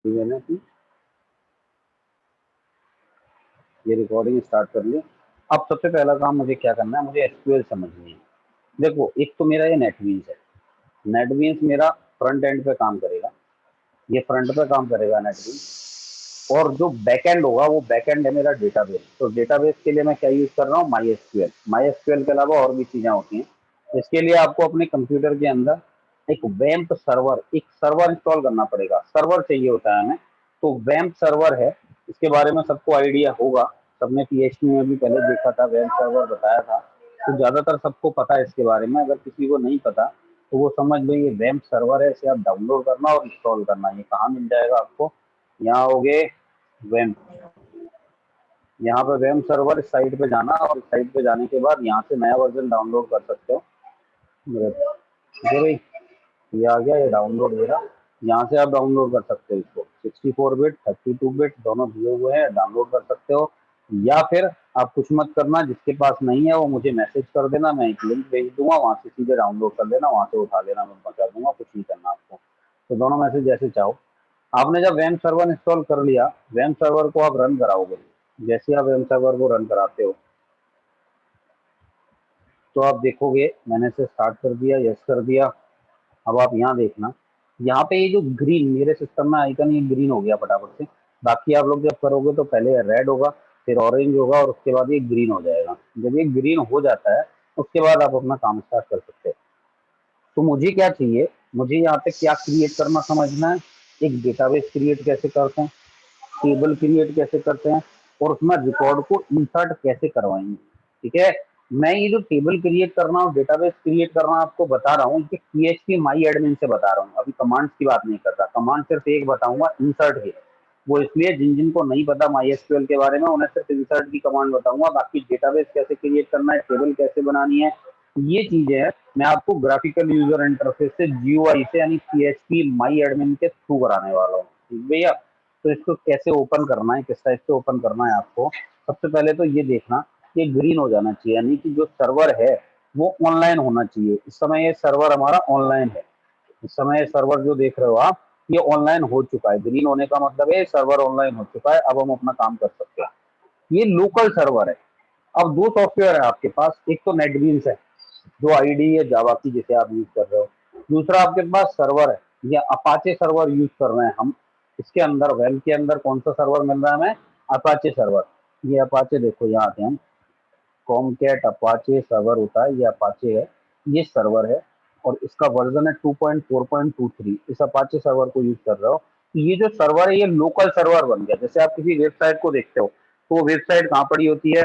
थी मैंने अपनी, ये रिकॉर्डिंग स्टार्ट कर ली। अब सबसे पहला काम मुझे क्या करना है, मुझे एसक्यूएल समझनी है। देखो एक तो मेरा ये नेटबीन्स है, नेटबीन्स मेरा फ्रंट एंड पे काम करेगा, ये फ्रंट पे काम करेगा नेटबीन्स। और जो बैकएंड होगा वो बैकएंड है मेरा डेटाबेस। तो डेटाबेस के लिए मैं क्या यूज कर रहा हूँ, माई एसक्यूएल। माई एसक्यूएल के अलावा और भी चीजें होती हैं। इसके लिए आपको अपने कंप्यूटर के अंदर एक वैम्प सर्वर, एक सर्वर इंस्टॉल करना पड़ेगा। सर्वर चाहिए होता है हमें, तो वैम्प सर्वर है, इसके बारे में सबको आइडिया होगा। सबने पीएचपी में भी पहले देखा था, वैम्प सर्वर बताया था, तो ज्यादातर सबको पता है इसके बारे में। अगर किसी को नहीं पता तो वो समझ लो ये वैम्प सर्वर है, इसे आप डाउनलोड करना और इंस्टॉल करना। ये कहाँ मिल जाएगा आपको, यहाँ हो गए वैम्प, यहाँ पे वैम्प सर्वर, इस साइट पे जाना और इस साइट पे जाने के बाद यहाँ से नया वर्जन डाउनलोड कर सकते हो। ठीक है भाई, ये आ गया, ये डाउनलोड हो रहा, यहाँ से आप डाउनलोड कर सकते हो इसको। 64 बिट 32 बिट दोनों दिए हुए हैं, डाउनलोड कर सकते हो। या फिर आप कुछ मत करना, जिसके पास नहीं है वो मुझे मैसेज कर देना, मैं एक लिंक भेज दूंगा, वहाँ से सीधे डाउनलोड कर लेना, वहाँ से उठा लेना, मैं पहुँचा दूंगा, कुछ नहीं करना आपको। तो दोनों में से जैसे चाहो। आपने जब वैम्प सर्वर इंस्टॉल कर लिया, वैम्प सर्वर को आप रन कराओगे। जैसे आप वैम्प सर्वर को रन कराते हो तो आप देखोगे मैंने इसे स्टार्ट कर दिया, यस कर दिया। अब आप यहाँ देखना, यहाँ पे ये जो ग्रीन मेरे सिस्टम में आइकन, ये ग्रीन हो गया फटाफट से। बाकी आप लोग जब करोगे तो पहले रेड होगा, फिर ऑरेंज होगा और उसके बाद ये ग्रीन हो जाएगा। जब ये ग्रीन हो जाता है उसके बाद आप अपना काम स्टार्ट कर सकते हैं। तो मुझे क्या चाहिए, मुझे यहाँ पे क्या क्रिएट करना समझना है। एक डेटाबेस क्रिएट कैसे करते हैं, टेबल क्रिएट कैसे करते हैं, और उसमें रिकॉर्ड को इंसर्ट कैसे करवाएंगे। ठीक है, मैं ये जो टेबल क्रिएट करना और डेटाबेस क्रिएट करना आपको बता रहा हूँ, ये पीएचपी माई एडमिन से बता रहा हूँ, अभी कमांड्स की बात नहीं कर रहा। कमांड सिर्फ एक बताऊंगा, इंसर्ट की। वो इसलिए जिन जिन को नहीं पता माई एसक्यूएल के बारे में, उन्हें सिर्फ इंसर्ट की कमांड बताऊंगा। बाकी डेटाबेस कैसे क्रिएट करना है, टेबल कैसे बनानी है, ये चीजें हैं मैं आपको ग्राफिकल यूजर इंटरफेस से, जीयूआई से, यानी पीएचपी माई एडमिन के थ्रू कराने वाला हूँ। ठीक भैया, तो इसको कैसे ओपन करना है, किस टाइप से ओपन करना है आपको, सबसे पहले तो ये देखना, ये ग्रीन हो जाना चाहिए, यानी कि जो सर्वर है वो ऑनलाइन होना चाहिए। इस समय ये सर्वर हमारा ऑनलाइन है। इस समय सर्वर जो देख रहे हो आप, ये ऑनलाइन हो चुका है। ग्रीन होने का मतलब है सर्वर ऑनलाइन हो चुका है, अब हम अपना काम कर सकते हैं। ये लोकल सर्वर है। अब दो सॉफ्टवेयर है आपके पास, एक तो नेटबीन्स है जो आईडी है जावा की, जिसे आप यूज कर रहे हो। दूसरा आपके पास सर्वर है, ये अपाचे सर्वर यूज कर रहे हैं हम। इसके अंदर वेल के अंदर कौन सा सर्वर मिल रहा है हमें, अपाचे सर्वर। ये अपाचे देखो, यहाँ आते हैं हम, कॉमकैट अपाचे सर्वर होता है, ये अपाचे है, ये सर्वर है। और इसका वर्जन है 2.4.23। इस अपाचे सर्वर को यूज कर रहे हो। तो ये जो सर्वर है ये लोकल सर्वर बन गया। जैसे आप किसी वेबसाइट को देखते हो तो वो वेबसाइट कहाँ पड़ी होती है,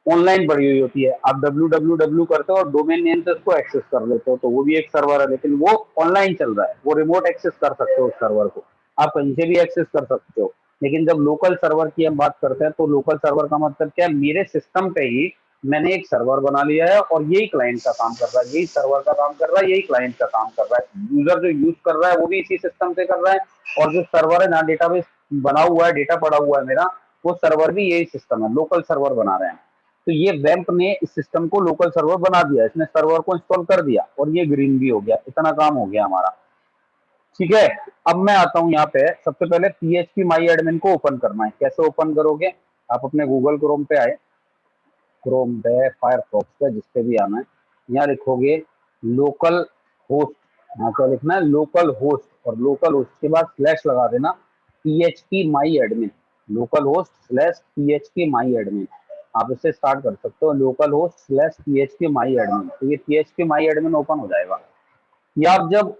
ऑनलाइन पड़ी हुई होती है। आप www करते हो और डोमेन नेम से उसको एक्सेस कर लेते हो, तो वो भी एक सर्वर है, लेकिन वो ऑनलाइन चल रहा है, वो रिमोट एक्सेस कर सकते हो उस सर्वर को, आप कहीं से भी एक्सेस कर सकते हो। लेकिन जब लोकल सर्वर की हम बात करते हैं तो लोकल सर्वर का मतलब क्या है, मेरे सिस्टम पे ही मैंने एक सर्वर बना लिया है और यही क्लाइंट का काम कर रहा है, यही सर्वर का काम कर रहा है, यही क्लाइंट का काम कर रहा है। यूजर जो यूज कर रहा है वो भी इसी सिस्टम से कर रहा है, और जो सर्वर है जहाँ डेटाबेस बना हुआ है, डेटा पड़ा हुआ है मेरा, वो सर्वर भी यही सिस्टम है, लोकल सर्वर बना रहे हैं। तो ये वैम्प ने इस सिस्टम को लोकल सर्वर बना दिया, इसने सर्वर को इंस्टॉल कर दिया और ये ग्रीन भी हो गया। इतना काम हो गया हमारा। ठीक है, अब मैं आता हूँ यहाँ पे, सबसे पहले पीएचपी माई एडमिन को ओपन करना है। कैसे ओपन करोगे, आप अपने गूगल क्रोम पे आए, क्रोम पे, फायरफॉक्स पे, जिसपे भी आना है, यहाँ लिखोगे लोकल होस्ट। यहाँ क्या लिखना है, लोकल होस्ट, और लोकल होस्ट के बाद स्लैश लगा देना पीएचपी माई admin, local host slash PHP माई एडमिन। आप इससे स्टार्ट कर सकते हो, लोकल होस्ट स्लैश पीएचपी माई एडमिन। तो ये पीएचपी माई एडमिन ओपन हो जाएगा। या आप जब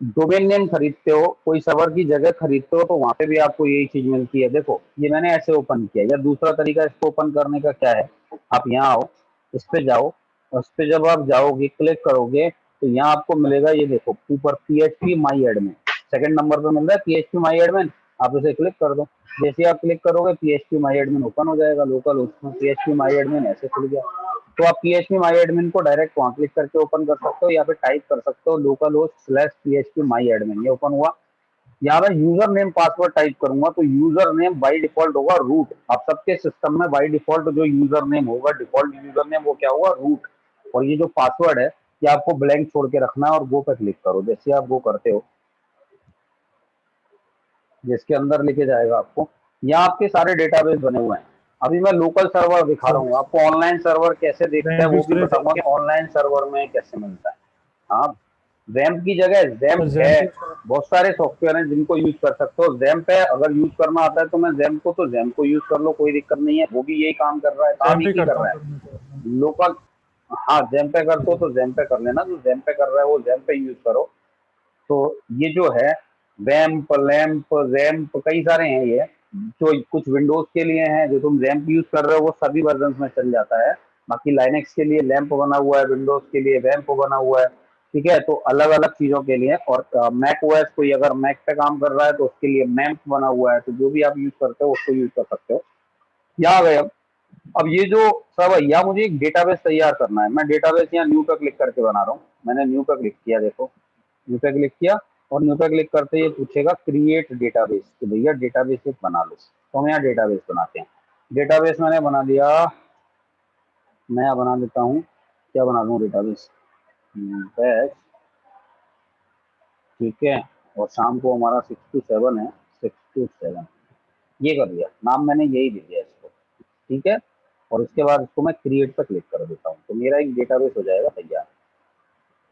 डोमेन नेम खरीदते हो, कोई सर्वर की जगह खरीदते हो, तो वहां पे भी आपको यही चीज मिलती है। देखो ये मैंने ऐसे ओपन किया। या दूसरा तरीका इसको ओपन करने का क्या है, आप यहाँ आओ, इस पे जाओ, उस पे जब आप जाओगे, क्लिक करोगे, तो यहाँ आपको मिलेगा, ये देखो ऊपर पीएचपी माई एडमिन, सेकंड नंबर पे मिल रहा है पीएचपी माई एडमिन। आप इसे क्लिक कर दो, जैसे आप क्लिक करोगे पीएचपी माई एडमिन ओपन हो जाएगा। लोकल उसमें पीएचपी माई एडमिन ऐसे खुल गया। तो आप पीएचपी माई एडमिन को डायरेक्ट वहां क्लिक करके ओपन कर सकते हो, या फिर टाइप कर सकते हो लोकल होस्ट स्लैश पीएचपी माई एडमिन, ये ओपन हुआ। यहाँ मैं यूजर नेम पासवर्ड टाइप करूंगा, तो यूजर नेम बाय डिफॉल्ट होगा रूट। आप सबके सिस्टम में बाय डिफॉल्ट जो यूजर नेम होगा, डिफॉल्ट यूजर नेम, वो क्या होगा, रूट। और ये जो पासवर्ड है ये आपको ब्लैंक छोड़ के रखना है, और गो पे क्लिक करो। जैसे आप गो करते हो जिसके अंदर लेके जाएगा आपको। यहाँ आपके सारे डेटाबेस बने हुए हैं। अभी मैं लोकल सर्वर दिखा रहा अच्छा, हूँ आपको, ऑनलाइन सर्वर कैसे देखता है रैम वो भी स्टोरेज बताऊंगा कि ऑनलाइन सर्वर में कैसे मिलता है। हाँ, रैम्प की जगह तो जैम्प है। जैम पे बहुत सारे सॉफ्टवेयर हैं जिनको यूज कर सकते हो। जैम्प है, अगर यूज करना आता है तो मैं जैम्प को, तो जैम्प को यूज कर लो, कोई दिक्कत नहीं है। वो भी यही काम कर रहा है, काम जैम एक पे ही कर करता रहा हूँ है। फिर मैं तो। लोकल, हाँ जैम्प पे करते हो तो जैम्प पे कर लेना, जो जैम्प पे कर रहा है वो जैम्प पे यूज करो। तो ये जो है वैम्प, लैम्प, जैम्प, कई सारे हैं ये। जो कुछ विंडोज के लिए हैं, जो तुम जैम्प यूज कर रहे हो वो सभी वर्जन में चल जाता है। बाकी लाइनेक्स के लिए लैम्प बना हुआ है, विंडोज के लिए वैम्प बना हुआ है। ठीक है, तो अलग अलग चीजों के लिए। और मैक ओएस कोई अगर मैक पे काम कर रहा है तो उसके लिए मैम्प बना हुआ है। तो जो भी आप यूज करते हो उसको यूज कर सकते हो। यहाँ आ गए अब ये जो सब है, या मुझे एक डेटाबेस तैयार करना है। मैं डेटाबेस यहाँ न्यू पे क्लिक करके बना रहा हूँ। मैंने न्यू पे क्लिक किया, देखो न्यू पे क्लिक किया, और न्यू पे क्लिक करते ही पूछेगा क्रिएट डेटाबेस, कि भैया डेटाबेस एक बना लो। तो हम यहाँ डेटाबेस बनाते हैं। डेटाबेस मैंने बना दिया। मैं यहाँ बना देता हूँ, क्या बना दूँ डेटाबेस, बैच। ठीक है, और शाम को हमारा 6 to 7 है, 6 to 7, ये कर दिया नाम मैंने, यही दे दिया इसको। ठीक है, और उसके बाद इसको मैं क्रिएट पर क्लिक कर देता हूँ, तो मेरा एक डेटाबेस हो जाएगा तैयार।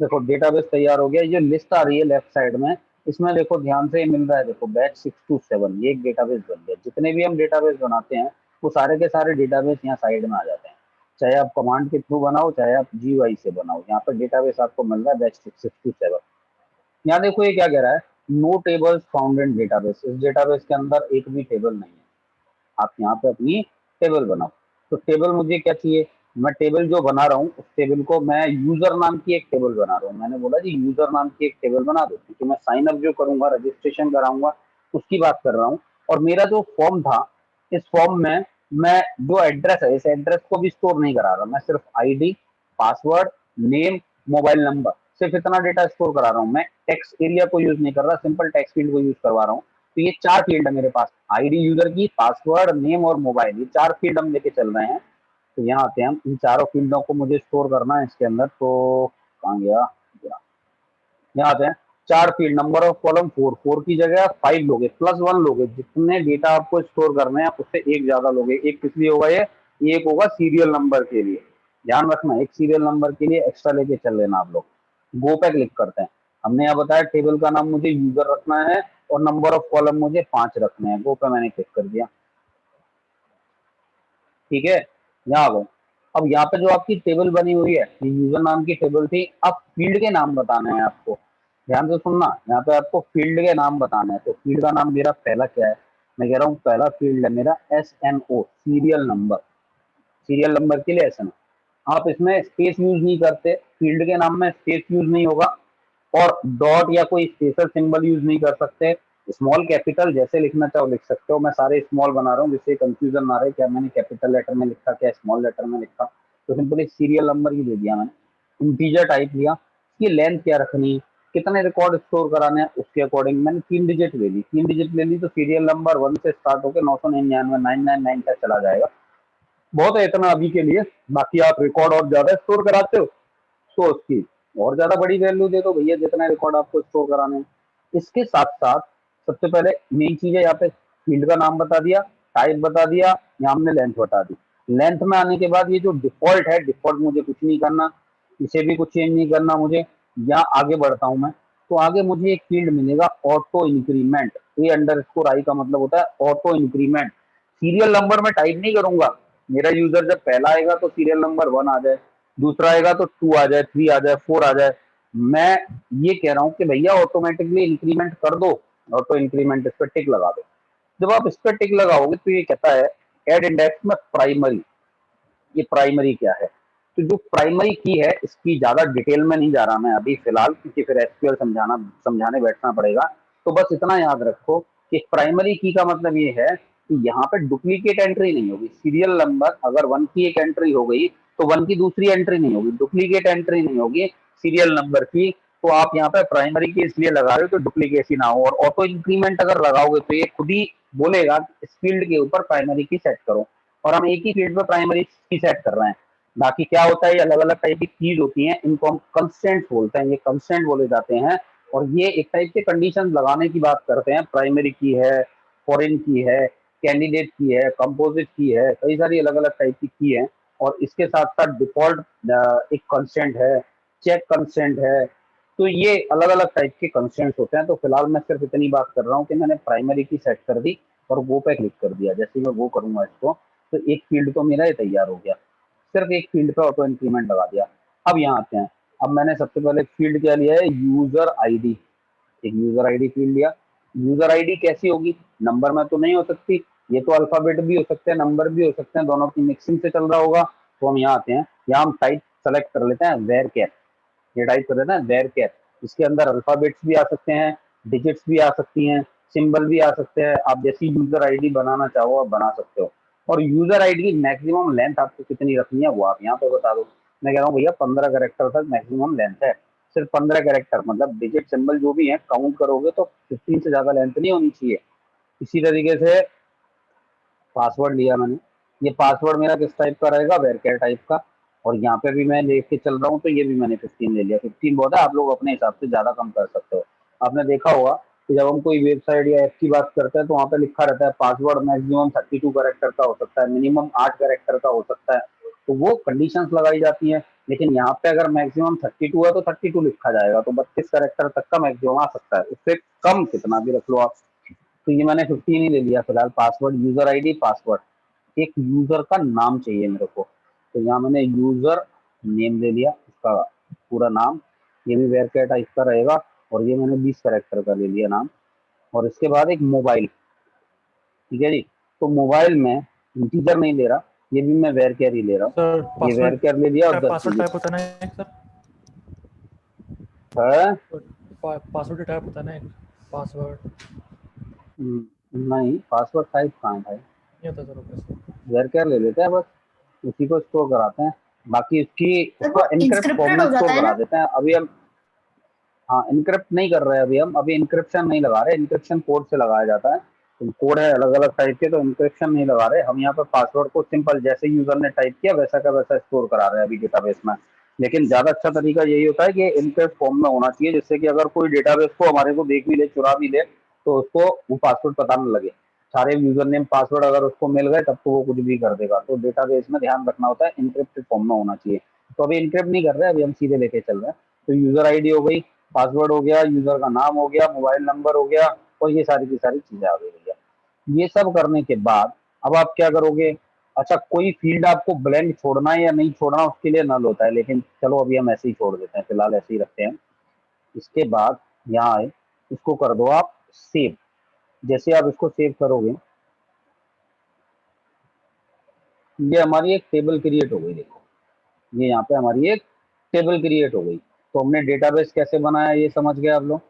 देखो डेटाबेस तैयार हो गया। ये लिस्ट आ रही है लेफ्ट साइड में, इसमें देखो ध्यान से मिल रहा है, देखो बैच 6 to 7, ये एक डेटाबेस बन गया। जितने भी हम डेटाबेस बनाते हैं वो सारे के सारे डेटाबेस यहाँ साइड में आ जाते हैं। चाहे आप कमांड के थ्रू बनाओ, चाहे आप GUI से बनाओ, यहाँ पर डेटाबेस आपको मिल रहा है बैच 6 to 7। यहाँ देखो ये क्या कह रहा है, no tables found in database. इस डेटाबेस के अंदर एक भी टेबल नहीं है। आप यहाँ पे अपनी टेबल बनाओ। तो टेबल मुझे क्या चाहिए, मैं टेबल जो बना रहा हूँ उस टेबल को मैं यूजर नाम की एक टेबल बना रहा हूँ। मैंने बोला जी यूजर नाम की एक टेबल बना दो, क्योंकि मैं साइन अप जो करूंगा, रजिस्ट्रेशन कराऊंगा, उसकी बात कर रहा हूँ। और मेरा जो फॉर्म था, इस फॉर्म में मैं जो एड्रेस है, इस एड्रेस को भी स्टोर नहीं करा रहा। मैं सिर्फ ID, password, name, mobile number, सिर्फ इतना डेटा स्टोर करा रहा हूँ। मैं टेक्स्ट एरिया को यूज नहीं कर रहा, सिंपल टेक्स्ट फील्ड को यूज करवा रहा हूँ। तो ये 4 फील्ड है मेरे पास, आईडी यूजर की, पासवर्ड, नेम और मोबाइल, ये 4 फील्ड हम लेके चल रहे हैं। तो यहाँ आते हैं हम, इन चारों फील्डों को मुझे स्टोर करना है इसके अंदर। तो कहाँ गया, यहाँ आते हैं। 4 फील्ड, नंबर ऑफ कॉलम 4, 4 की जगह 5 लोगे, +1 लोगे। जितने डेटा आपको स्टोर करने हैं उससे एक ज्यादा लोगे। एक किस लिए होगा ये एक होगा सीरियल नंबर के लिए। ध्यान रखना, एक सीरियल नंबर के लिए एक्स्ट्रा लेके चल लेना आप लोग। गो पे क्लिक करते हैं। हमने यहाँ बताया टेबल का नाम मुझे यूजर रखना है और नंबर ऑफ कॉलम मुझे 5 रखने हैं। गो पे मैंने क्लिक कर दिया। ठीक है, यहाँ आ गए। अब यहाँ पे जो आपकी टेबल बनी हुई है, ये यूजर नाम की टेबल थी। अब फील्ड के नाम बताने हैं आपको, ध्यान से सुनना। यहाँ पे आपको फील्ड के नाम बताने हैं। तो फील्ड का नाम मेरा पहला क्या है, मैं कह रहा हूँ पहला फील्ड है मेरा SNO, serial number. Serial number के लिए SNO। आप इसमें स्पेस यूज नहीं करते, फील्ड के नाम में स्पेस यूज नहीं होगा, और डॉट या कोई स्पेशल सिंबल यूज नहीं कर सकते। स्मॉल कैपिटल जैसे लिखना चाहो लिख सकते हो। मैं सारे स्मॉल बना रहा हूँ जिससे कंफ्यूजन ना रहे, क्या मैंने कैपिटल लेटर में लिखा, क्या स्मॉल लेटर में लिखा। तो सिंपली सीरियल नंबर ही दे दिया मैंने। इंटीजर टाइप लिया, इसकी लेंथ क्या रखनी है, कितने रिकॉर्ड स्टोर कराने हैं, उसके अकॉर्डिंग मैंने 3 डिजिट ले ली। 3 डिजिट ले ली तो सीरियल नंबर 1 से स्टार्ट होकर 999 999 तक चला जाएगा। बहुत है इतना अभी के लिए। बाकी आप रिकॉर्ड और ज्यादा स्टोर कराते हो तो उसकी और ज्यादा बड़ी वैल्यू दे दो भैया, जितना रिकॉर्ड आपको स्टोर कराने हैं। इसके साथ साथ सबसे पहले मेन चीज है, यहाँ पे फील्ड का नाम बता दिया, टाइप बता दिया, यहाँ हमने लेंथ बता दी। लेंथ में आने के बाद ये जो डिफॉल्ट है, डिफॉल्ट मुझे कुछ नहीं करना, इसे भी कुछ चेंज नहीं करना मुझे। यहाँ आगे बढ़ता हूँ मैं, तो आगे मुझे एक फील्ड मिलेगा ऑटो इंक्रीमेंट। A_I का मतलब होता है ऑटो इंक्रीमेंट। सीरियल नंबर में टाइप नहीं करूंगा। मेरा यूजर जब पहला आएगा तो सीरियल नंबर 1 आ जाए, दूसरा आएगा तो 2 आ जाए, 3 आ जाए, 4 आ जाए। मैं ये कह रहा हूँ कि भैया ऑटोमेटिकली इंक्रीमेंट कर दो, ऑटो इंक्रीमेंट, इस पर टिक लगा दो। जब आप इस पर टिक लगाओगे तो ये कहता है एड इंडेक्स में प्राइमरी। ये प्राइमरी क्या है, तो जो प्राइमरी की है इसकी ज्यादा डिटेल में नहीं जा रहा मैं अभी फिलहाल, क्योंकि फिर SQL समझाने बैठना पड़ेगा। तो बस इतना याद रखो कि प्राइमरी की का मतलब ये है कि यहाँ पे डुप्लीकेट एंट्री नहीं होगी। सीरियल नंबर अगर 1 की एक एंट्री हो गई तो 1 की दूसरी एंट्री नहीं होगी, डुप्लीकेट एंट्री नहीं होगी सीरियल नंबर की। तो आप यहाँ पे प्राइमरी की इसलिए लगा रहे हो तो डुप्लीकेसी ना हो। और ऑटो इंक्रीमेंट अगर लगाओगे तो ये खुद ही बोलेगा इस फील्ड के ऊपर प्राइमरी की सेट करो, और हम एक ही फील्ड पे प्राइमरी की सेट कर रहे हैं। बाकी क्या होता है, ये अलग अलग टाइप की कीज होती हैं, इनको हम कंस्टेंट बोलते हैं। ये कंस्टेंट बोले जाते हैं। और ये एक टाइप के कंडीशन लगाने की बात करते हैं, प्राइमरी की है, फॉरेन की है, कैंडिडेट की है, कंपोजिट की है, कई सारी अलग अलग टाइप की है। और इसके साथ साथ डिफॉल्ट एक कंस्टेंट है, चेक कंस्टेंट है। तो ये अलग अलग टाइप के कंस्टेंट्स होते हैं। तो फिलहाल मैं सिर्फ इतनी बात कर रहा हूँ कि मैंने प्राइमरी की सेट कर दी और वो पे क्लिक कर दिया। जैसे मैं वो करूंगा इसको, तो एक फील्ड तो मेरा ये तैयार हो गया, सिर्फ एक फील्ड पे ऑटो इंक्रीमेंट लगा दिया। अब यहाँ आते हैं, अब मैंने सबसे पहले फील्ड क्या लिया है, यूजर आईडी। एक यूजर आईडी फील्ड लिया। यूजर आईडी कैसी होगी, नंबर में तो नहीं हो सकती, ये तो अल्फाबेट भी हो सकते हैं, नंबर भी हो सकते हैं, दोनों की मिक्सिंग से चल रहा होगा। तो हम यहाँ आते हैं, यहाँ हम टाइप सेलेक्ट कर लेते हैं वेर कैर। ये टाइप कर देते हैं वेर कैर। इसके अंदर अल्फाबेट्स भी आ सकते हैं, डिजिट्स भी आ सकती हैं, सिंबल भी आ सकते हैं। आप जैसी यूजर आईडी बनाना चाहो आप बना सकते हो। और यूजर आईडी की मैक्सिमम लेंथ आपको कितनी रखनी है वो आप यहाँ पे बता दो। मैं कह रहा हूँ भैया 15 कैरेक्टर तक मैक्सिमम लेंथ है। सिर्फ 15 कैरेक्टर, मतलब डिजिट सिंबल जो भी है काउंट करोगे तो 15 से ज्यादा लेंथ नहीं होनी चाहिए। इसी तरीके से पासवर्ड लिया मैंने। ये पासवर्ड मेरा किस टाइप का रहेगा, वेरकेर टाइप का। और यहाँ पे भी मैं लेके चल रहा हूँ, तो ये भी मैंने 15 ले लिया। 15 बहुत है, आप लोग अपने हिसाब से ज्यादा कम कर सकते हो। आपने देखा होगा कि जब हम कोई वेबसाइट या ऐप की बात करते हैं तो वहाँ पे लिखा रहता है पासवर्ड मैक्सिमम 32 कैरेक्टर का हो सकता है, मिनिमम 8 कैरेक्टर का हो सकता है। तो वो कंडीशंस लगाई जाती हैं। लेकिन यहाँ पे अगर मैक्सिमम 32 है तो 32 लिखा जाएगा, तो 32 कैरेक्टर तक का मैक्सिमम आ सकता है, उससे कम कितना भी रख लो आप। तो ये मैंने 15 ही ले लिया फिलहाल। Password, user ID, password. एक यूजर का नाम चाहिए मेरे को, तो यहाँ मैंने यूजर नेम ले लिया, उसका पूरा नाम। ये भी वेर कैट टाइप का रहेगा। और ये मैंने 20 करेक्टर का ले लिया नाम। और इसके बाद एक मोबाइल, ठीक है जी। तो मोबाइल में इंटीजर नहीं ले रहा, ये भी मैं वेर कैर ही ले रहा सर हूँ। ये पासवर्ड वेर कैर ले लिया और 10 पासवर्ड डिजिट टाइप होता है ना एक सर, है। पासवर्ड टाइप होता है ना एक पासवर्ड, नहीं, पासवर्ड टाइप कहाँ है भाई, ये होता है सर ओके सर। वेर कैर ले लेते हैं बस, उसी को स्टोर कराते हैं। बाकी उसकी सर वो उसको इनक्रिप्ट फॉर्म इंस्क्रिप्टेड में हो स्टोर जाता है करा ना। देते हैं अभी हम। हाँ, इनक्रिप्ट नहीं कर रहे हैं अभी हम, अभी इनक्रिप्शन नहीं लगा रहे, इनक्रिप्शन कोड से लगाया जाता है। तो कोड है अलग अलग टाइप के, तो इनक्रिप्शन नहीं लगा रहे हम यहाँ पर। पासवर्ड को सिंपल जैसे यूजर ने टाइप किया वैसा का वैसा स्टोर करा रहे हैं अभी डेटाबेस में। लेकिन ज्यादा अच्छा तरीका यही होता है कि इनक्रिप्ट फॉर्म में होना चाहिए, जिससे कि अगर कोई डेटाबेस को हमारे को देख भी ले, चुरा भी ले, तो उसको वो पासवर्ड पता न लगे। सारे यूजर नेम पासवर्ड अगर उसको मिल गए तब तो वो कुछ भी कर देगा। तो डेटाबेस में ध्यान रखना होता है, इनक्रिप्टेड फॉर्म में होना चाहिए। तो अभी इनक्रिप्ट नहीं कर रहे, अभी हम सीधे लेके चल रहे हैं। तो यूजर आईडी हो गई, पासवर्ड हो गया, यूजर का नाम हो गया, मोबाइल नंबर हो गया, और ये सारी की सारी चीजें आ गई भैया। ये सब करने के बाद अब आप क्या करोगे। अच्छा, कोई फील्ड आपको ब्लैंक छोड़ना है या नहीं छोड़ना, उसके लिए नल होता है, लेकिन चलो अभी हम ऐसे ही छोड़ देते हैं, फिलहाल ऐसे ही रखते हैं। इसके बाद यहाँ आए, इसको कर दो आप सेव। जैसे आप इसको सेव करोगे, ये हमारी एक टेबल क्रिएट हो गई। देखो, ये यहाँ पे हमारी एक टेबल क्रिएट हो गई। तो हमने डेटाबेस कैसे बनाया ये समझ गए आप लोग,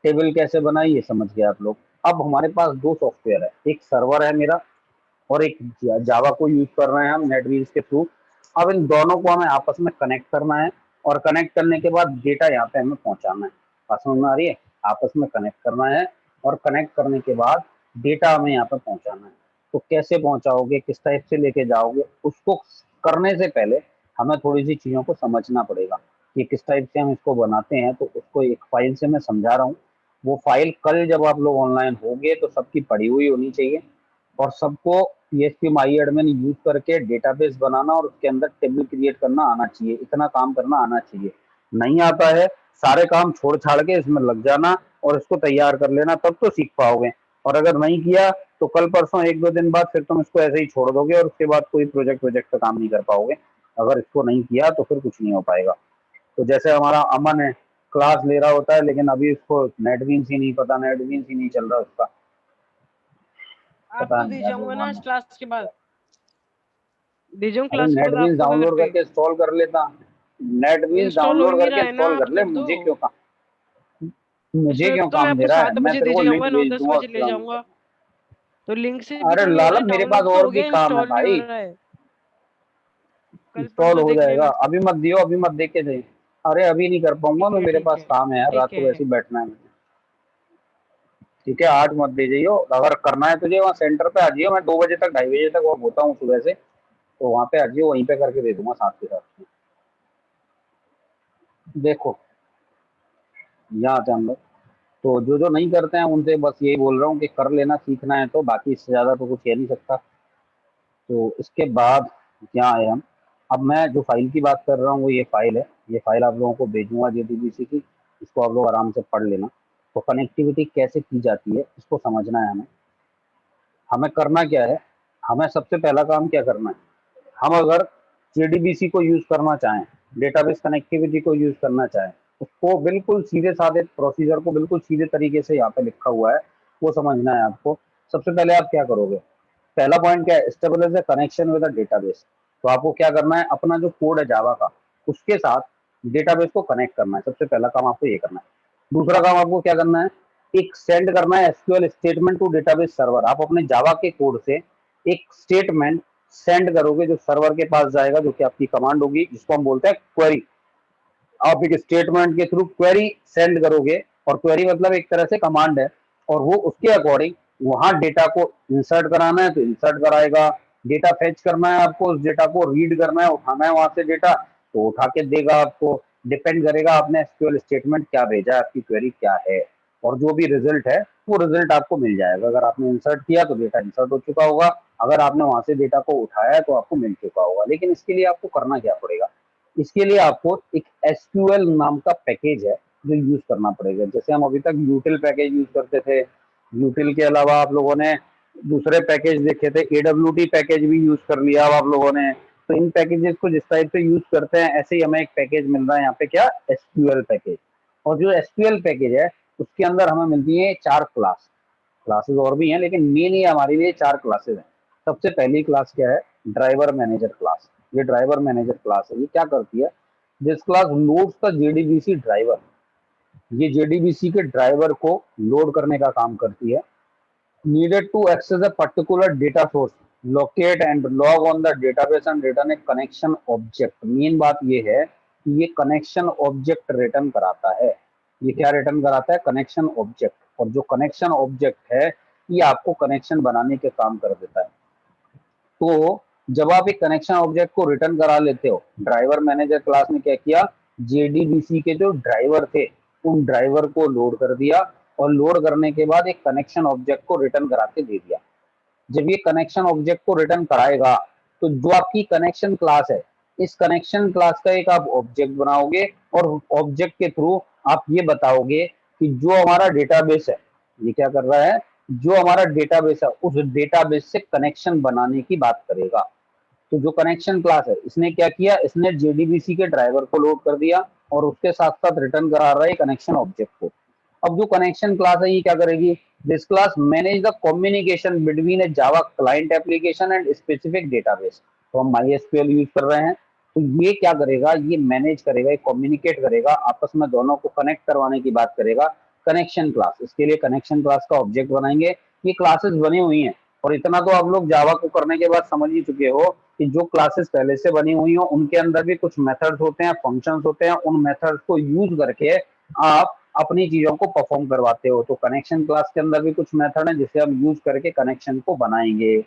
टेबल कैसे बनाई ये समझ गए आप लोग। अब हमारे पास दो सॉफ्टवेयर है, एक सर्वर है मेरा और एक जावा को यूज कर रहे हैं हम नेटबीन्स के थ्रू। अब इन दोनों को हमें आपस में कनेक्ट करना है, और कनेक्ट करने के बाद डेटा यहाँ पे हमें पहुंचाना है। बात समझ में आ रही है, आपस में कनेक्ट करना है और कनेक्ट करने के बाद डेटा हमें यहाँ पे पहुंचाना है। तो कैसे पहुंचाओगे, किस टाइप से लेके जाओगे, उसको करने से पहले हमें थोड़ी सी चीजों को समझना पड़ेगा कि किस टाइप से हम इसको बनाते हैं। तो उसको एक फाइल से मैं समझा रहा हूँ। वो फाइल कल जब आप लोग ऑनलाइन होंगे तो सबकी पड़ी हुई होनी चाहिए, और सबको PHP माई एडमिन यूज करके डेटाबेस बनाना और उसके अंदर टेबल क्रिएट करना आना चाहिए। इतना काम करना आना चाहिए। नहीं आता है, सारे काम छोड़ छाड़ के इसमें लग जाना और इसको तैयार कर लेना, तब तो सीख पाओगे। और अगर नहीं किया तो कल परसों एक दो दिन बाद फिर तुम इसको ऐसे ही छोड़ दोगे और उसके बाद कोई प्रोजेक्ट पे काम नहीं कर पाओगे। अगर इसको नहीं किया तो फिर कुछ नहीं हो पाएगा। तो जैसे हमारा अमन है, क्लास ले रहा होता है लेकिन अभी उसको नेटबीन्स ही नहीं पता, नेटबीन्स ही नहीं चल रहा उसका, पता आपको नहीं दे यार जाऊंगा ना भगवान। इस क्लास के बाद, दे जाऊं अरे क्लास के बाद नेटबीन्स आपको घर डाउनलोड पे। करके इंस्टॉल कर लेता, नेटबीन्स इंस्टॉल हो डाउनलोड ही करके रहा है ना, इंस्टॉल कर आप ले, कर दो। मुझे क्यों काम, मुझे इसमें क्यों तो मैं काम दे आपको रहा है, 7 मैं बजे तेरे दे को लिंक जाऊंगा, भेज 9-10 दूंगा बजे उसको ले डाउनलोड जाऊंगा। कर। तो लिंक से भी अरे तो नहीं हो रहा लाला, है, मेरे पास डाउनलोड तो और हो भी गया, काम है इंस्टॉल नहीं हो भाई, रहा है। कल इंस्टॉल परसों हो देख जाएगा, लेना। अभी मत दियो, अभी मत देख के जाइए। अरे अभी नहीं कर पाऊंगा मैं, मेरे ठीक पास है काम है यार, रात ठीक को है। वैसे ही बैठना है मुझे। ठीक है, 8 मत दे जाइयो, अगर करना है तुझे वहाँ सेंटर पे आ जाइयो, मैं 2 बजे तक 2:30 बजे तक वहाँ होता हूँ सुबह से, तो वहाँ पे आ जाइयो, वहीं पे करके दे दूंगा साथ के साथ। देखो यहाँ आते हैं हम लोग, तो जो जो नहीं करते हैं उनसे बस यही बोल रहा हूँ कि कर लेना, सीखना है तो, बाकी इससे ज़्यादा तो कुछ कह नहीं सकता। तो इसके बाद क्या आए हम, अब मैं जो फाइल की बात कर रहा हूँ वो ये फाइल है, ये फाइल आप लोगों को भेजूंगा JDBC की, इसको आप लोग आराम से पढ़ लेना। तो कनेक्टिविटी कैसे की जाती है इसको समझना है हमें। हमें करना क्या है, हमें सबसे पहला काम क्या करना है, हम अगर JDBC को यूज करना चाहें, डेटाबेस कनेक्टिविटी को यूज करना चाहें, उसको बिल्कुल सीधे साधे प्रोसीजर को बिल्कुल सीधे तरीके से यहाँ पे लिखा हुआ है, वो समझना है आपको। सबसे पहले आप क्या करोगे, पहला पॉइंट क्या है, establish the connection with the database. तो आपको क्या करना है, अपना जो कोड है जावा का उसके साथ डेटाबेस को कनेक्ट करना है, सबसे पहला काम आपको ये करना है। दूसरा काम आपको क्या करना है, एक सेंड करना है SQL statement to database server. आप अपने जावा के कोड से एक स्टेटमेंट सेंड करोगे जो सर्वर के पास जाएगा, जो कि आपकी कमांड होगी जिसको हम बोलते हैं क्वेरी। आप एक स्टेटमेंट के थ्रू क्वेरी सेंड करोगे, और क्वेरी मतलब एक तरह से कमांड है, और वो उसके अकॉर्डिंग वहां डेटा को इंसर्ट कराना है तो इंसर्ट कराएगा, डेटा फेच करना है आपको, उस डेटा को रीड करना है, उठाना है वहां से डेटा तो उठा के देगा आपको। डिपेंड करेगा आपने एसक्यूएल स्टेटमेंट क्या भेजा है, आपकी क्वेरी क्या है, और जो भी रिजल्ट है वो रिजल्ट आपको मिल जाएगा। अगर आपने इंसर्ट किया तो डेटा इंसर्ट हो चुका होगा, अगर आपने वहां से डेटा को उठाया है तो आपको मिल चुका होगा। लेकिन इसके लिए आपको करना क्या पड़ेगा, इसके लिए आपको एक एसक्यूएल नाम का पैकेज है जो यूज करना पड़ेगा। जैसे हम अभी तक यूटिल पैकेज यूज करते थे, यूटिल के अलावा आप लोगों ने दूसरे पैकेज देखे थे, AWT पैकेज भी यूज कर लिया अब आप लोगों ने। तो इन पैकेजेस को जिस टाइप से यूज करते हैं ऐसे ही हमें एक पैकेज मिल रहा है यहाँ पे, क्या, एसक्यूएल पैकेज। और जो एसक्यूएल पैकेज है उसके अंदर हमें मिलती है 4 क्लासेस और भी हैं, लेकिन मेन ये हमारे लिए 4 क्लासेस हैं। सबसे पहली क्लास क्या है, ड्राइवर मैनेजर क्लास। ये ड्राइवर मैनेजर क्लास है, ये क्या करती है, this class loads the JDBC driver. ये JDBC के ड्राइवर को लोड करने का काम करती है। Needed to access a particular data source, locate and log on the database and return a connection object. Main बात ये है कि ये कनेक्शन ऑब्जेक्ट रिटर्न कराता है। ये क्या रिटर्न कराता है, कनेक्शन ऑब्जेक्ट। और जो कनेक्शन ऑब्जेक्ट है ये आपको कनेक्शन बनाने के काम कर देता है। तो जब आप एक कनेक्शन ऑब्जेक्ट को रिटर्न करा लेते हो, ड्राइवर मैनेजर क्लास ने क्या किया, JDBC के जो ड्राइवर थे उन ड्राइवर को लोड कर दिया, और लोड करने के बाद एक कनेक्शन ऑब्जेक्ट को रिटर्न करा के दे दिया। जब ये कनेक्शन ऑब्जेक्ट को रिटर्न कराएगा तो जो आपकी कनेक्शन क्लास है, इस कनेक्शन क्लास का एक आप ऑब्जेक्ट बनाओगे, और ऑब्जेक्ट के थ्रू आप ये बताओगे कि जो हमारा डेटाबेस है, ये क्या कर रहा है, जो हमारा डेटाबेस है उस डेटाबेस से कनेक्शन बनाने की बात करेगा। तो जो कनेक्शन क्लास है इसने क्या किया, इसने JDBC के ड्राइवर को लोड कर दिया और उसके साथ साथ रिटर्न करा रहा है कनेक्शन ऑब्जेक्ट को। अब जो कनेक्शन क्लास है ये क्या करेगी, this class manage the communication between A Java client application and specific database. तो हम MySQL यूज कर रहे हैं, तो ये क्या करेगा, ये मैनेज करेगा, ये कम्युनिकेट करेगा, आपस में दोनों को कनेक्ट करवाने की बात करेगा। कनेक्शन क्लास, इसके लिए कनेक्शन क्लास का ऑब्जेक्ट बनाएंगे। ये क्लासेस बनी हुई हैं, और इतना तो आप लोग जावा को करने के बाद समझ ही चुके हो कि जो क्लासेस पहले से बनी हुई हो उनके अंदर भी कुछ मेथड्स होते हैं, फंक्शंस होते हैं, उन मेथड्स को यूज करके आप अपनी चीजों को परफॉर्म करवाते हो। तो कनेक्शन क्लास के अंदर भी कुछ मेथड है जिसे हम यूज करके कनेक्शन को बनाएंगे।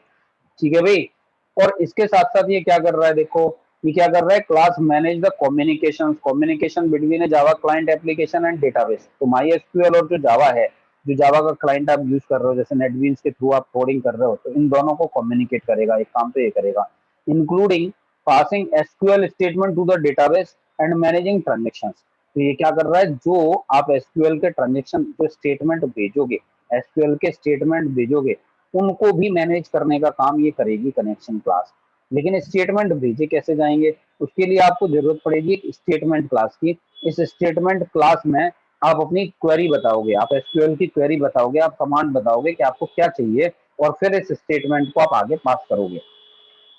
ठीक है भाई। और इसके साथ साथ ये क्या कर रहा है, देखो ये क्या कर रहा है, class manage the communication between A Java client application and database. तो MySQL और जो जावा है, जो जावा का क्लाइंट आप यूज कर रहे हो, जैसे नेटबीन्स के थ्रू आप कोडिंग कर रहे हो, तो इन दोनों को कम्युनिकेट करेगा, एक काम तो ये करेगा, including passing SQL statement to the database and managing transaction. तो ये क्या कर रहा है, जो आप एसक्यूएल के ट्रांजेक्शन जो स्टेटमेंट भेजोगे, एसक्यूएल के स्टेटमेंट भेजोगे, उनको भी मैनेज करने का काम ये करेगी कनेक्शन क्लास। लेकिन स्टेटमेंट भेजे कैसे जाएंगे, उसके लिए आपको जरूरत पड़ेगी एक स्टेटमेंट क्लास की। इस स्टेटमेंट क्लास में आप अपनी क्वेरी बताओगे, आप एसक्यूएल की क्वेरी बताओगे, आप कमांड बताओगे कि आपको क्या चाहिए, और फिर इस स्टेटमेंट को आप आगे पास करोगे।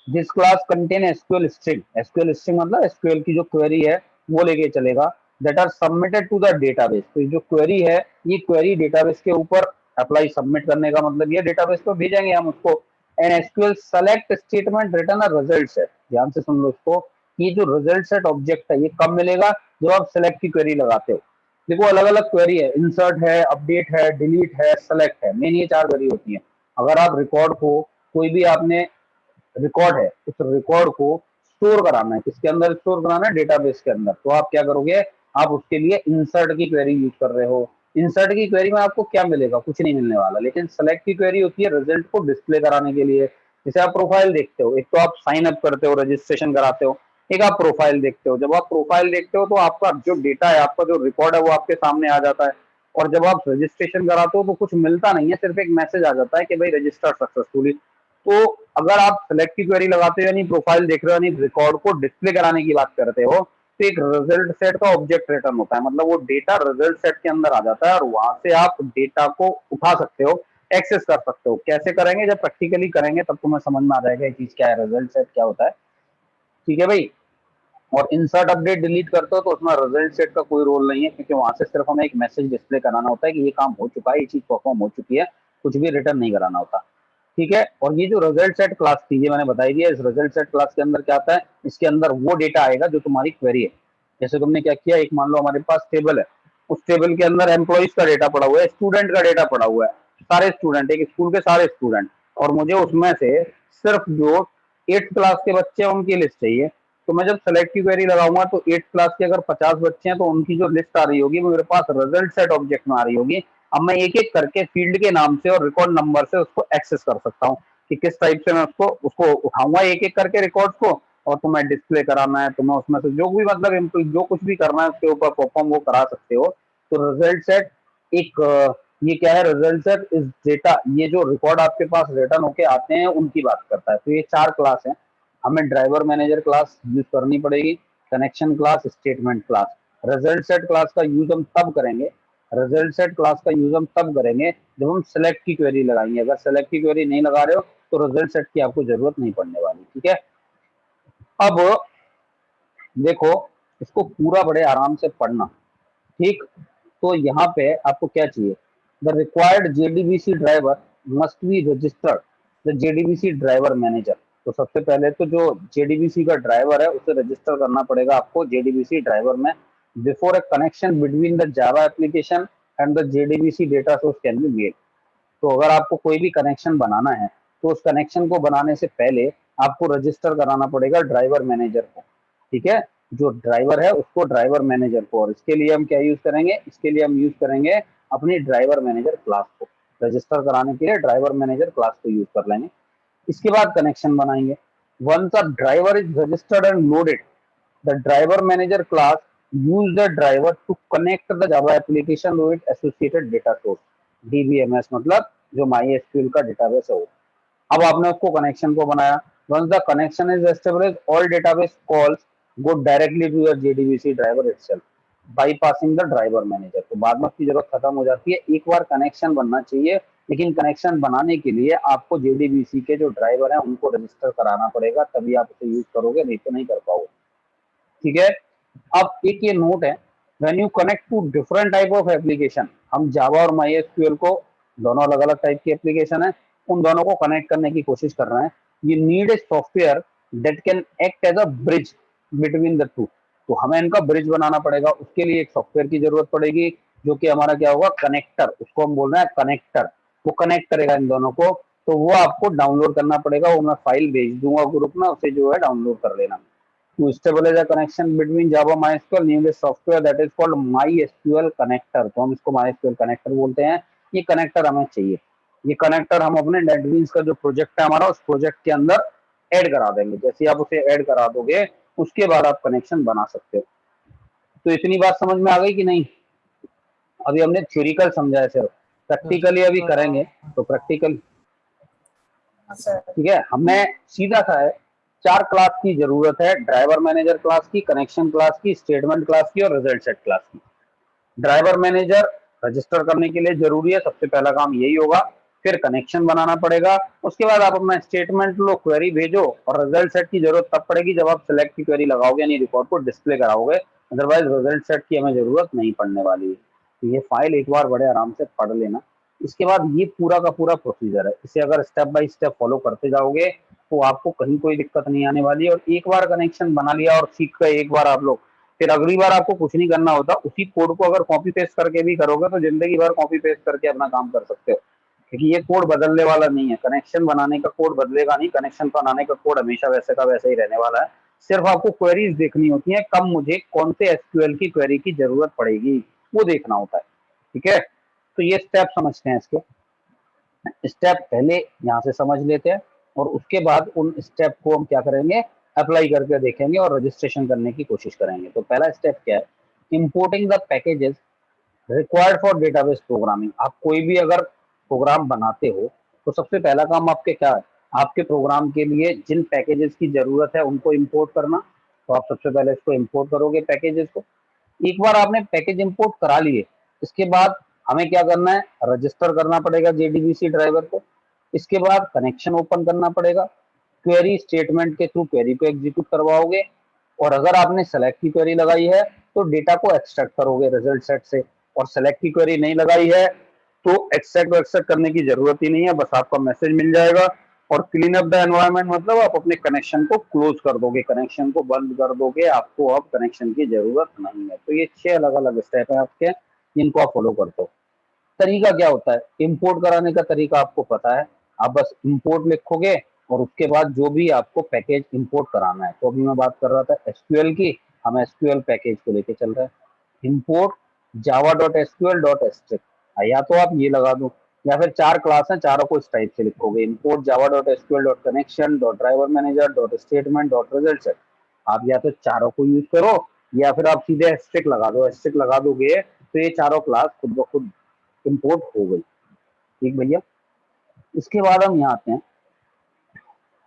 This class contain SQL string, SQL string मतलब एसक्यूएल की जो क्वेरी है वो लेके चलेगा, that are submitted to the database. तो जो क्वेरी है ये क्वेरी डेटाबेस के ऊपर अप्लाई, सबमिट करने का मतलब ये डेटाबेस को भेजेंगे हम उसको। And SQL select statement return a result set. ध्यान से सुन लो इसको, कि जो रिजल्ट सेट ऑब्जेक्ट है ये कब मिलेगा, जब आप सेलेक्ट की क्वेरी लगाते हो। देखो अलग अलग क्वेरी है, इंसर्ट है, अपडेट है, डिलीट है, सेलेक्ट है, मेन ये 4 क्वेरी होती है। अगर आप रिकॉर्ड को, कोई भी आपने रिकॉर्ड है, उस रिकॉर्ड को स्टोर कराना है, किसके अंदर स्टोर कराना है, डेटाबेस के अंदर, तो आप क्या करोगे, आप उसके लिए इंसर्ट की क्वेरी यूज कर रहे हो। इंसर्ट की क्वेरी में आपको क्या मिलेगा, कुछ नहीं मिलने वाला, लेकिन सेलेक्ट की क्वेरी होती है रिजल्ट को डिस्प्ले कराने के लिए। जैसे आप प्रोफाइल देखते हो, एक तो आप साइन अप करते हो, रजिस्ट्रेशन कराते हो, एक आप प्रोफाइल देखते हो। जब आप प्रोफाइल देखते हो तो आपका जो डेटा है, आपका जो रिकॉर्ड है वो आपके सामने आ जाता है। और जब आप रजिस्ट्रेशन कराते हो तो कुछ मिलता नहीं है, सिर्फ एक मैसेज आ जाता है कि भाई रजिस्टर सक्सेसफुली। तो अगर आप सेलेक्ट की क्वेरी लगाते हो यानी प्रोफाइल देख रहे हो यानी रिकॉर्ड को डिस्प्ले कराने की बात करते हो, तो एक रिजल्ट सेट का ऑब्जेक्ट रिटर्न होता है, मतलब वो डेटा रिजल्ट सेट के अंदर आ जाता है और वहां से आप डेटा को उठा सकते हो, एक्सेस कर सकते हो। कैसे करेंगे, जब प्रैक्टिकली करेंगे तब तुम्हें समझ में आ जाएगा ये चीज क्या है, रिजल्ट सेट क्या होता है। ठीक है भाई। और इंसर्ट अपडेट डिलीट करते हो तो उसमें रिजल्ट सेट का कोई रोल नहीं है, क्योंकि वहां से सिर्फ हमें एक मैसेज डिस्प्ले कराना होता है कि ये काम हो चुका है, ये चीज परफॉर्म हो चुकी है, कुछ भी रिटर्न नहीं कराना होता। ठीक है। और ये जो रिजल्ट सेट क्लास थी, ये मैंने बताई दी है, इस रिजल्ट सेट क्लास के अंदर क्या आता है, इसके अंदर वो डेटा आएगा जो तुम्हारी क्वेरी है। जैसे तुमने क्या किया, एक मान लो हमारे पास टेबल है, उस टेबल के अंदर एम्प्लॉइज का डेटा पड़ा हुआ है, स्टूडेंट का डेटा पड़ा हुआ है, सारे स्टूडेंट, एक स्कूल के सारे स्टूडेंट, और मुझे उसमें से सिर्फ जो 8th क्लास के बच्चे हैं उनकी लिस्ट चाहिए। तो मैं जब सेलेक्ट की क्वेरी लगाऊंगा तो 8th क्लास के अगर 50 बच्चे हैं तो उनकी जो लिस्ट आ रही होगी वो मेरे पास रिजल्ट सेट ऑब्जेक्ट में आ रही होगी। अब मैं एक एक करके फील्ड के नाम से और रिकॉर्ड नंबर से उसको एक्सेस कर सकता हूँ कि किस टाइप से मैं उसको उसको उठाऊंगा एक एक करके रिकॉर्ड को, और तुम्हें डिस्प्ले कराना है, तुम्हें उसमें से जो भी मतलब जो कुछ भी करना है उसके ऊपर परफॉर्म वो करा सकते हो। तो रिजल्ट सेट एक ये क्या है, रिजल्ट सेट इस डेटा, ये जो रिकॉर्ड आपके पास रिटर्न होके आते हैं उनकी बात करता है। तो ये 4 क्लास है, हमें ड्राइवर मैनेजर क्लास यूज करनी पड़ेगी, connection class, statement class. Result set class का यूज हम तब करेंगे, रिजल्ट सेट क्लास का यूज हम तब करेंगे जब हम सेलेक्ट की क्वेरी लगाएंगे। अगर सेलेक्ट की क्वेरी नहीं लगा रहे हो तो रिजल्ट सेट की आपको जरूरत नहीं पड़ने वाली। ठीक है। अब देखो, इसको पूरा बड़े आराम से पढ़ना। ठीक। तो यहाँ पे आपको क्या चाहिए, the required JDBC driver must be registered the JDBC driver manager. तो सबसे पहले तो जो जेडीबीसी का ड्राइवर है उसे रजिस्टर करना पड़ेगा आपको जेडीबीसी ड्राइवर में, before A connection between the Java application and the JDBC data source can be made. तो अगर आपको कोई भी कनेक्शन बनाना है तो उस कनेक्शन को बनाने से पहले आपको रजिस्टर कराना पड़ेगा ड्राइवर मैनेजर को। ठीक है। जो ड्राइवर है उसको ड्राइवर मैनेजर को, और इसके लिए हम क्या यूज करेंगे, इसके लिए हम यूज करेंगे अपनी ड्राइवर मैनेजर क्लास को। रजिस्टर कराने के लिए ड्राइवर मैनेजर क्लास को यूज कर लेंगे। इसके बाद कनेक्शन बनाएंगे। Once a driver is registered and loaded, the driver manager class use the driver to connect the Java application with associated data source, DBMS मतलब जो MySQL का डेटाबेस है वो। अब आपने उसको कनेक्शन को बनाया। once the connection is established, all database calls go directly to your JDBC driver itself, bypassing the driver manager। तो बाद में उसकी जरूरत खत्म हो जाती है। एक बार कनेक्शन बनना चाहिए, लेकिन कनेक्शन बनाने के लिए आपको JDBC के जो ड्राइवर हैं उनको रजिस्टर कराना पड़ेगा, तभी आप उसे यूज करोगे, नहीं तो नहीं कर पाओगे। ठीक है। अब एक ये नोट है, when you connect to different type of application, हम जावा और MySQL को, दोनों अलग अलग टाइप की एप्लीकेशन है, उन दोनों को कनेक्ट करने की कोशिश कर रहे हैं। ये need a software that can act as a bridge between the two. तो हमें इनका ब्रिज बनाना पड़ेगा, उसके लिए एक सॉफ्टवेयर की जरूरत पड़ेगी जो कि हमारा क्या होगा, कनेक्टर, उसको हम बोल रहे हैं कनेक्टर। वो कनेक्ट करेगा इन दोनों को, तो वो आपको डाउनलोड करना पड़ेगा, वो मैं फाइल भेज दूंगा ग्रुप में, उसे जो है डाउनलोड कर लेना। To establish a connection between Java MySQL, need a software that is called MySQL connector। तो हम इसको MySQL connector बोलते हैं। ये कनेक्टर हमें चाहिए। ये कनेक्टर हम अपने नेटबीन्स का जो प्रोजेक्ट है हमारा, उस प्रोजेक्ट के अंदर ऐड करा देंगे। जैसे आप उसे ऐड करा दोगे उसके बाद आप कनेक्शन बना सकते हो। तो इतनी बात समझ में आ गई कि नहीं? अभी हमने थ्योरिकल समझा है सिर्फ, प्रैक्टिकली अभी करेंगे। तो प्रैक्टिकल, ठीक है, हमें सीधा सा है, 4 क्लास की जरूरत है, ड्राइवर मैनेजर क्लास की, कनेक्शन क्लास की, स्टेटमेंट क्लास की और रिजल्ट सेट क्लास की। ड्राइवर मैनेजर रजिस्टर करने के लिए जरूरी है, सबसे पहला काम यही होगा। फिर कनेक्शन बनाना पड़ेगा, उसके बाद आप अपना स्टेटमेंट लो, क्वेरी भेजो, और रिजल्ट सेट की जरूरत तब पड़ेगी जब आप सिलेक्ट की क्वेरी लगाओगे यानी रिकॉर्ड को डिस्प्ले कराओगे। अदरवाइज रिजल्ट सेट की हमें जरूरत नहीं पड़ने वाली है। तो ये फाइल एक बार बड़े आराम से पढ़ लेना। इसके बाद ये पूरा का पूरा प्रोसीजर है, इसे अगर स्टेप बाय स्टेप फॉलो करते जाओगे तो आपको कहीं कोई दिक्कत नहीं आने वाली है। और एक बार कनेक्शन बना लिया और सीख गए एक बार आप लोग, फिर अगली बार आपको कुछ नहीं करना होता। उसी कोड को अगर कॉपी पेस्ट करके भी करोगे तो जिंदगी भर कॉपी पेस्ट करके अपना काम कर सकते हो, क्योंकि ये कोड बदलने वाला नहीं है। कनेक्शन बनाने का कोड बदलेगा नहीं, कनेक्शन बनाने का कोड हमेशा वैसे का वैसा ही रहने वाला है। सिर्फ आपको क्वेरीज देखनी होती है, कब मुझे कौन से एसक्यूएल की क्वेरी की जरूरत पड़ेगी वो देखना होता है। ठीक है, तो ये स्टेप समझते हैं। इसके स्टेप पहले यहाँ से समझ लेते हैं और उसके बाद उन स्टेप को हम क्या करेंगे, अप्लाई करके देखेंगे और रजिस्ट्रेशन करने की कोशिश करेंगे। तो पहला स्टेप क्या है, importing the packages required for database programming. आप कोई भी अगर प्रोग्राम बनाते हो तो सबसे पहला काम आपके क्या है, आपके प्रोग्राम के लिए जिन पैकेजेस की जरूरत है उनको इंपोर्ट करना। तो आप सबसे पहले इसको इंपोर्ट करोगे पैकेजेस को। एक बार आपने पैकेज इंपोर्ट करा लिए, इसके बाद हमें क्या करना है, रजिस्टर करना पड़ेगा जेडीबीसी ड्राइवर को। इसके बाद कनेक्शन ओपन करना पड़ेगा, क्वेरी स्टेटमेंट के थ्रू क्वेरी को एग्जीक्यूट करवाओगे, और अगर आपने सेलेक्ट की क्वेरी लगाई है तो डेटा को एक्सट्रैक्ट करोगे रिजल्ट सेट से, और सेलेक्ट की क्वेरी नहीं लगाई है तो एक्सट्रैक्ट करने की जरूरत ही नहीं है, बस आपका मैसेज मिल जाएगा। और क्लीन अप द एनवायरनमेंट मतलब आप अपने कनेक्शन को क्लोज कर दोगे, कनेक्शन को बंद कर दोगे, आपको अब कनेक्शन की जरूरत नहीं है। तो ये 6 अलग अलग स्टेप है आपके, जिनको आप फॉलो करते हो। तरीका क्या होता है, इंपोर्ट कराने का तरीका आपको पता है, आप बस इंपोर्ट लिखोगे और उसके बाद जो भी आपको पैकेज इंपोर्ट कराना है। तो अभी मैं बात कर रहा था एसक्यूएल की, हम एसक्यूएल पैकेज को लेके चल रहे हैं। इंपोर्ट java.sql.strict, या तो आप ये लगा दो, या फिर 4 क्लास हैं, चारों को इस टाइप से लिखोगे, import java.sql.connection driver manager statement result set. आप या तो चारों को यूज करो, या फिर आप सीधे स्ट्रिक लगा दो। स्ट्रिक लगा दोगे तो ये चारों क्लास खुद ब खुद इंपोर्ट हो गई। ठीक भैया, इसके बाद हम यहाँ आते हैं,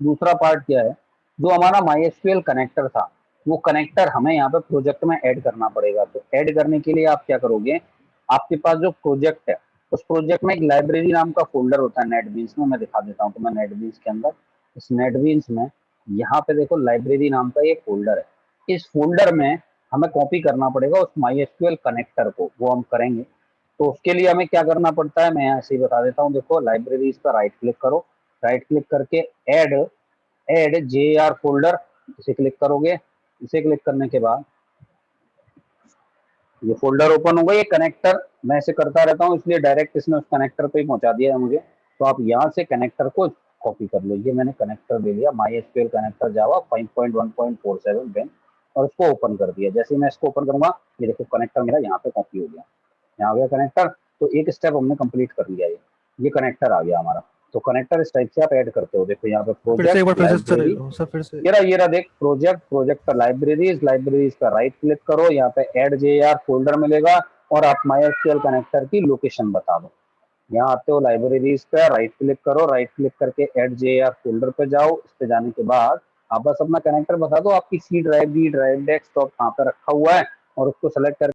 दूसरा पार्ट क्या है, जो हमारा MySQL कनेक्टर था, वो कनेक्टर हमें यहाँ पे प्रोजेक्ट में ऐड करना पड़ेगा। तो ऐड करने के लिए आप क्या करोगे, आपके पास जो प्रोजेक्ट है उस प्रोजेक्ट में एक लाइब्रेरी नाम का फोल्डर होता है नेटबीन्स में, मैं दिखा देता हूँ। तो मैं नेटबीन्स के अंदर, इस नेटबीन्स में यहाँ पे देखो लाइब्रेरी नाम का ये फोल्डर है। इस फोल्डर में हमें कॉपी करना पड़ेगा उस MySQL कनेक्टर को, वो हम करेंगे। तो उसके लिए हमें क्या करना पड़ता है, मैं ऐसे ही बता देता हूँ। देखो लाइब्रेरीज पर राइट क्लिक करो, राइट क्लिक करके ऐड JAR फोल्डर, इसे क्लिक करोगे। इसे क्लिक करने के बाद ये फोल्डर ओपन होगा। ये कनेक्टर मैं इसे करता रहता हूँ, इसलिए डायरेक्ट इसने उस कनेक्टर पे ही पहुंचा दिया है मुझे। तो आप यहाँ से कनेक्टर को कॉपी कर लो। ये मैंने कनेक्टर ले लिया, MySQL कनेक्टर जावा 5.1.47 बेन, और इसको ओपन कर दिया। जैसे ही मैं इसको ओपन करूंगा, ये देखो कनेक्टर मेरा यहाँ पे कॉपी हो गया, यहाँ आ गया कनेक्टर। तो एक स्टेप हमने कंप्लीट कर लिया, ये कनेक्टर आ गया हमारा। तो कनेक्टर इस टाइप से आप ऐड करते हो। देखो यहाँ पे फिर से एक बार प्रोजेक्ट फिर से सर लाइब्रेरी, सर फिर से ये रहा देख, प्रोजेक्ट पर लाइब्रेरीज का राइट क्लिक करो, यहाँ पे ऐड JAR फोल्डर मिलेगा, और आप MySQL कनेक्टर की लोकेशन बता दो। यहाँ आते हो लाइब्रेरीज पे, राइट क्लिक करो, राइट क्लिक करके ऐड JAR फोल्डर पे जाओ। इस पे जाने के बाद आप बस अपना कनेक्टर बता दो, आपकी C drive, D drive, desktop कहाँ पे रखा हुआ है, और उसको सेलेक्ट कर